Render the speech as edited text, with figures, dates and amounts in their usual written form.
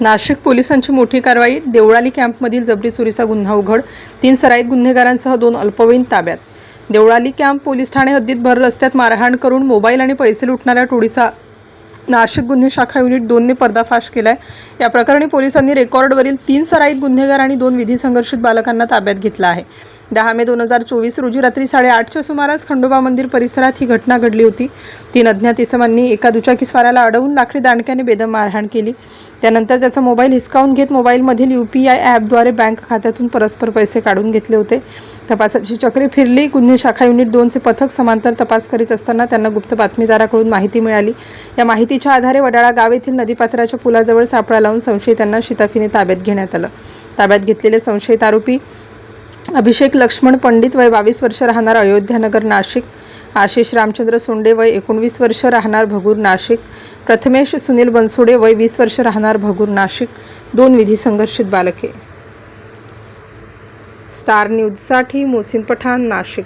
नाशिक पोलिसांची मोठी कारवाई. देवळाली कॅम्पमधील जबरी चोरीचा गुन्हा उघड. 3 सराईत गुन्हेगारांसह 2 अल्पवयीन ताब्यात. देवळाली कॅम्प पोलीस ठाणे हद्दीत भर रस्त्यात मारहाण करून मोबाईल आणि पैसे लुटणाऱ्या टोळीचा नाशिक गुन्हे शाखा युनिट 2 ने पर्दाफाश केलाय. या प्रकरणी पोलिसांनी रेकॉर्डवरील 3 सराईत गुन्हेगार आणि 2 विधी संघर्षित बालकांना ताब्यात घेतलं आहे. 10 मे 2024 रोजी रात्री 8:30च्या सुमारास खंडोबा मंदिर परिसरात ही घटना घडली होती. 3 अज्ञात इसमांनी एका दुचाकीस्वाराला अडवून लाकडी दांडक्याने बेदम मारहाण केली. त्यानंतर त्याचा मोबाईल हिसकावून घेत मोबाईलमधील UPI ॲपद्वारे बँक खात्यातून परस्पर पैसे काढून घेतले होते. तपासाची चक्रे फिरली. गुन्हे शाखा युनिट 2 चे पथक समांतर तपास करीत असताना त्यांना गुप्त बातमीदाराकडून माहिती मिळाली. या माहितीच्या आधारे वडाळा गाव येथील नदीपात्राच्या पुलाजवळ सापळा लावून संशयितांना शिताफीने ताब्यात घेण्यात आलं. ताब्यात घेतलेले संशयित आरोपी अभिषेक लक्ष्मण पंडित वय 22 वर्ष राहणार अयोध्यानगर नाशिक, आशिष रामचंद्र सोंडे वय 19 वर्ष राहणार भगूर नाशिक, प्रथमेश सुनील बनसोडे वय 20 वर्ष राहणार भगूर नाशिक, 2 विधी संघर्षित बालके. स्टार न्यूजसाठी मोहसिन पठाण, नाशिक.